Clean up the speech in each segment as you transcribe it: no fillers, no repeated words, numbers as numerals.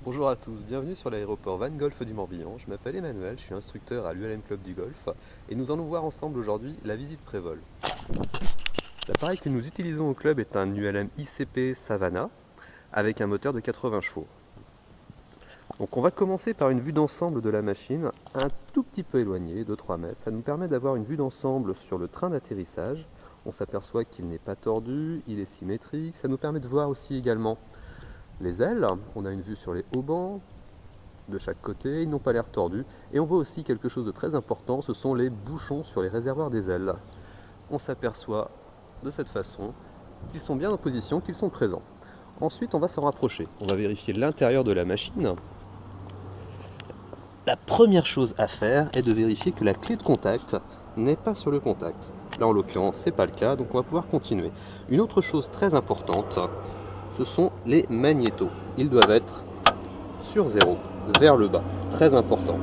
Bonjour à tous, bienvenue sur l'aéroport Van Golf du Morbihan. Je m'appelle Emmanuel, je suis instructeur à l'ULM Club du Golf et nous allons voir ensemble aujourd'hui la visite pré-vol. L'appareil que nous utilisons au club est un ULM ICP Savannah avec un moteur de 80 chevaux. Donc on va commencer par une vue d'ensemble de la machine, un tout petit peu éloignée, de 3 mètres. Ça nous permet d'avoir une vue d'ensemble sur le train d'atterrissage. On s'aperçoit qu'il n'est pas tordu, il est symétrique. Ça nous permet de voir aussi également les ailes. On a une vue sur les haubans de chaque côté, ils n'ont pas l'air tordus. Et on voit aussi quelque chose de très important, ce sont les bouchons sur les réservoirs des ailes. On s'aperçoit de cette façon qu'ils sont bien en position, qu'ils sont présents. Ensuite, on va s'en rapprocher. On va vérifier l'intérieur de la machine. La première chose à faire est de vérifier que la clé de contact n'est pas sur le contact. Là, en l'occurrence, ce n'est pas le cas, donc on va pouvoir continuer. Une autre chose très importante, ce sont les magnétos. Ils doivent être sur 0, vers le bas. Très important.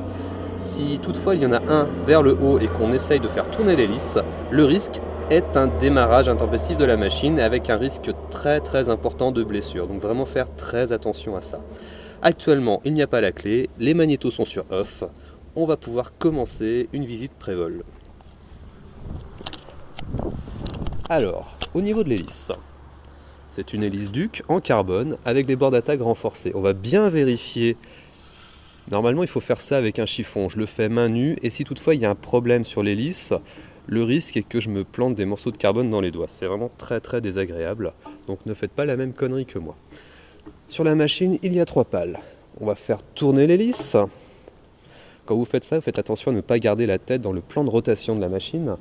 Si toutefois il y en a un vers le haut et qu'on essaye de faire tourner l'hélice, le risque est un démarrage intempestif de la machine avec un risque très important de blessure. Donc vraiment faire très attention à ça. Actuellement, il n'y a pas la clé, les magnétos sont sur off. On va pouvoir commencer une visite pré-vol. Alors, au niveau de l'hélice, c'est une hélice Duc en carbone avec des bords d'attaque renforcés. On va bien vérifier. Normalement, il faut faire ça avec un chiffon. Je le fais main nue et si toutefois il y a un problème sur l'hélice, le risque est que je me plante des morceaux de carbone dans les doigts. C'est vraiment très désagréable. Donc ne faites pas la même connerie que moi. Sur la machine, il y a 3 pales. On va faire tourner l'hélice. Quand vous faites ça, vous faites attention à ne pas garder la tête dans le plan de rotation de la machine.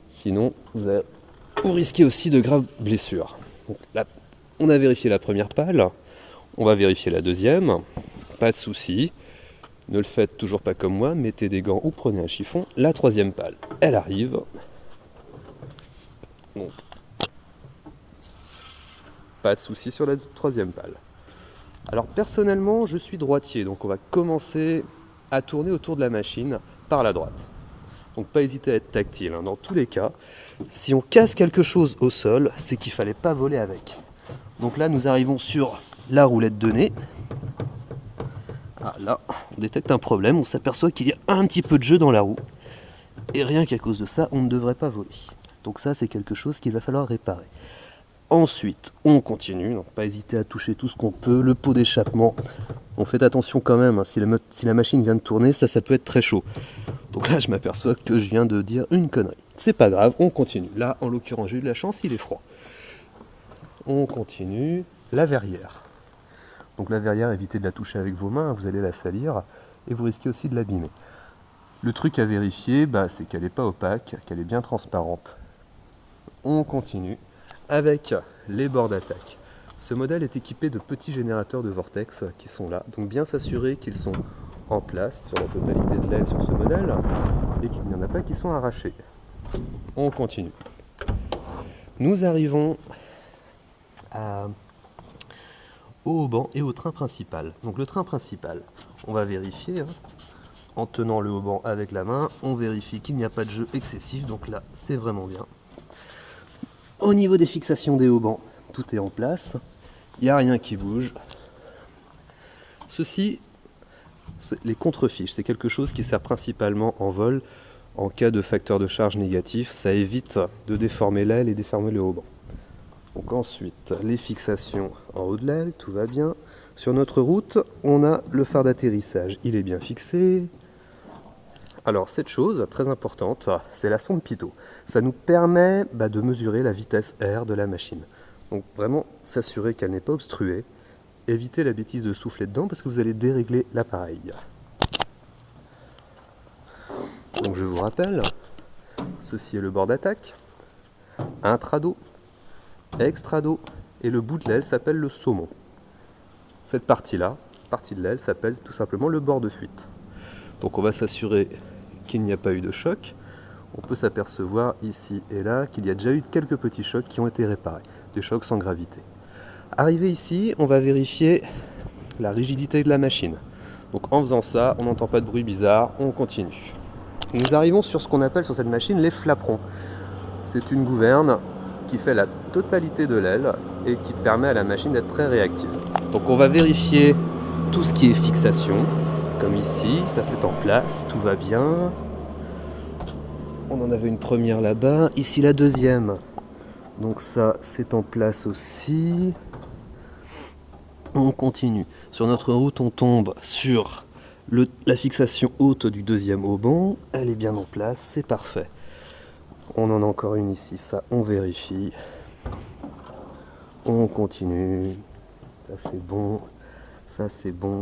Sinon, vous risquez aussi de graves blessures. Donc là, on a vérifié la première pale. On va vérifier la deuxième. Pas de souci. Ne le faites toujours pas comme moi. Mettez des gants ou prenez un chiffon. La troisième pale, elle arrive. Donc, pas de souci sur la troisième pale. Alors personnellement, je suis droitier, donc on va commencer à tourner autour de la machine par la droite. Donc pas hésiter à être tactile. Dans tous les cas, si on casse quelque chose au sol, c'est qu'il ne fallait pas voler avec. Donc là, nous arrivons sur la roulette de nez. Ah, là, on détecte un problème, on s'aperçoit qu'il y a un petit peu de jeu dans la roue. Et rien qu'à cause de ça, on ne devrait pas voler. Donc ça, c'est quelque chose qu'il va falloir réparer. Ensuite, on continue, donc pas hésiter à toucher tout ce qu'on peut, le pot d'échappement. On fait attention quand même, si la machine vient de tourner, ça peut être très chaud. Donc là, je m'aperçois que je viens de dire une connerie. C'est pas grave, on continue. Là, en l'occurrence, j'ai eu de la chance, il est froid. On continue. La verrière. Donc la verrière, évitez de la toucher avec vos mains, vous allez la salir et vous risquez aussi de l'abîmer. Le truc à vérifier, c'est qu'elle n'est pas opaque, qu'elle est bien transparente. On continue avec les bords d'attaque. Ce modèle est équipé de petits générateurs de vortex qui sont là, donc bien s'assurer qu'ils sont en place sur la totalité de l'aile sur ce modèle et qu'il n'y en a pas qui sont arrachés. On continue. Nous arrivons au haubans et au train principal. Donc le train principal, on va vérifier en tenant le hauban avec la main, on vérifie qu'il n'y a pas de jeu excessif, donc là c'est vraiment bien. Au niveau des fixations des haubans, tout est en place, il n'y a rien qui bouge. Ceci, les contrefiches, c'est quelque chose qui sert principalement en vol. En cas de facteur de charge négatif, ça évite de déformer l'aile et déformer le hauban. Donc ensuite, les fixations en haut de l'aile, tout va bien. Sur notre route, on a le phare d'atterrissage, il est bien fixé. Alors cette chose très importante, c'est la sonde pitot. Ça nous permet de mesurer la vitesse R de la machine. Donc vraiment s'assurer qu'elle n'est pas obstruée. Évitez la bêtise de souffler dedans parce que vous allez dérégler l'appareil. Donc je vous rappelle, ceci est le bord d'attaque, intrado, extrado et le bout de l'aile s'appelle le saumon. Cette partie-là, partie de l'aile, s'appelle tout simplement le bord de fuite. Donc on va s'assurer qu'il n'y a pas eu de choc. On peut s'apercevoir ici et là qu'il y a déjà eu quelques petits chocs qui ont été réparés, des chocs sans gravité. Arrivé ici, on va vérifier la rigidité de la machine. Donc en faisant ça, on n'entend pas de bruit bizarre, on continue. Nous arrivons sur ce qu'on appelle sur cette machine les flaperons. C'est une gouverne qui fait la totalité de l'aile et qui permet à la machine d'être très réactive. Donc on va vérifier tout ce qui est fixation, comme ici, ça c'est en place, tout va bien. On en avait une première là-bas, ici la deuxième. Donc ça c'est en place aussi. On continue. Sur notre route, on tombe sur la fixation haute du deuxième auban. Elle est bien en place, c'est parfait. On en a encore une ici, ça on vérifie. On continue. Ça c'est bon. Ça c'est bon.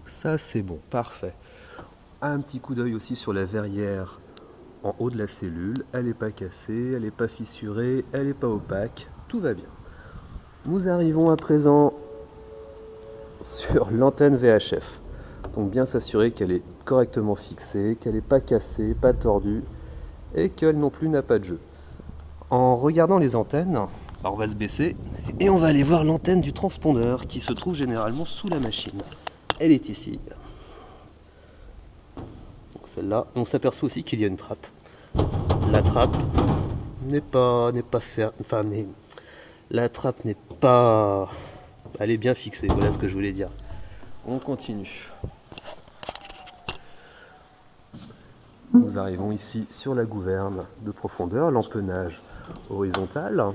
Ça c'est bon, parfait. Un petit coup d'œil aussi sur la verrière en haut de la cellule. Elle n'est pas cassée, elle n'est pas fissurée, elle n'est pas opaque. Tout va bien. Nous arrivons à présent sur l'antenne VHF. Donc bien s'assurer qu'elle est correctement fixée, qu'elle n'est pas cassée, pas tordue et qu'elle non plus n'a pas de jeu. En regardant les antennes, alors on va se baisser et on va aller voir l'antenne du transpondeur qui se trouve généralement sous la machine. Elle est ici. Donc celle-là, on s'aperçoit aussi qu'il y a une trappe. La trappe n'est pas ferme, enfin la trappe n'est pas, elle est bien fixée. Voilà ce que je voulais dire. On continue. Nous arrivons ici sur la gouverne de profondeur, l'empennage horizontal.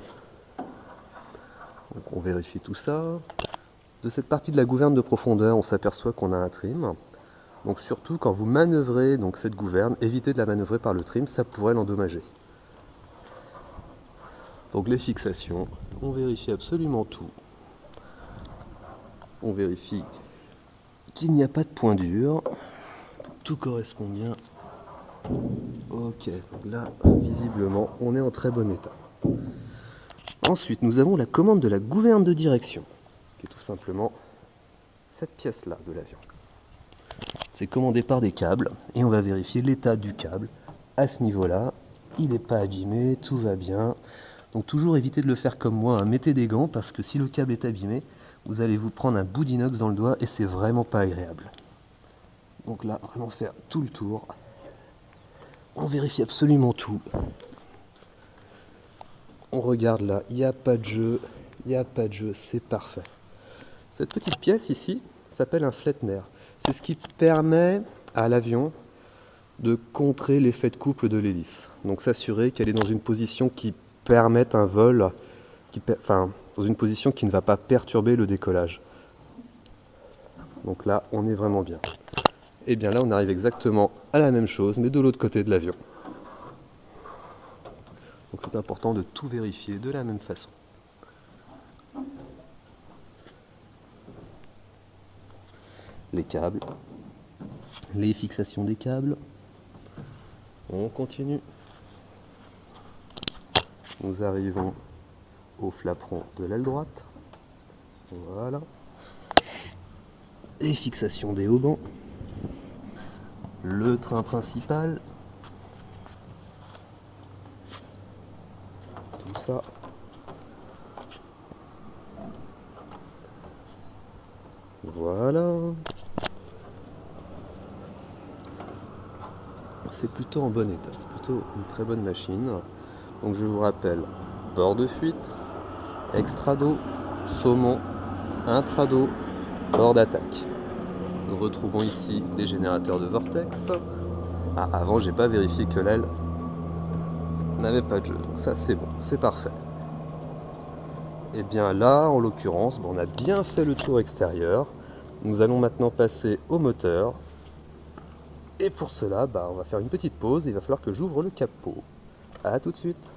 Donc on vérifie tout ça. De cette partie de la gouverne de profondeur, on s'aperçoit qu'on a un trim. Donc surtout quand vous manœuvrez donc cette gouverne, évitez de la manœuvrer par le trim, ça pourrait l'endommager. Donc les fixations, on vérifie absolument tout. On vérifie qu'il n'y a pas de point dur. Tout correspond bien. Ok, donc là, visiblement, on est en très bon état. Ensuite, nous avons la commande de la gouverne de direction, qui est tout simplement cette pièce-là de l'avion. C'est commandé par des câbles, et on va vérifier l'état du câble. À ce niveau-là, il n'est pas abîmé, tout va bien. Donc toujours évitez de le faire comme moi, hein. Mettez des gants, parce que si le câble est abîmé, vous allez vous prendre un bout d'inox dans le doigt, et c'est vraiment pas agréable. Donc là, vraiment faire tout le tour. On vérifie absolument tout. On regarde là, il n'y a pas de jeu, c'est parfait. Cette petite pièce ici s'appelle un flattener. C'est ce qui permet à l'avion de contrer l'effet de couple de l'hélice. Donc s'assurer qu'elle est dans une position qui permette un vol, dans une position qui ne va pas perturber le décollage. Donc là, on est vraiment bien. Et bien là, on arrive exactement à la même chose, mais de l'autre côté de l'avion. Donc c'est important de tout vérifier de la même façon. Les câbles, les fixations des câbles. On continue. Nous arrivons au flaperon de l'aile droite. Voilà. Les fixations des haubans. Le train principal, tout ça. Voilà. C'est plutôt en bon état, c'est plutôt une très bonne machine. Donc je vous rappelle, bord de fuite, extrado, saumon, intrado, bord d'attaque. Nous retrouvons ici des générateurs de vortex. Ah, avant, j'ai pas vérifié que l'aile n'avait pas de jeu. Donc ça, c'est bon, c'est parfait. Et bien là, en l'occurrence, on a bien fait le tour extérieur. Nous allons maintenant passer au moteur. Et pour cela, on va faire une petite pause. Il va falloir que j'ouvre le capot. A tout de suite.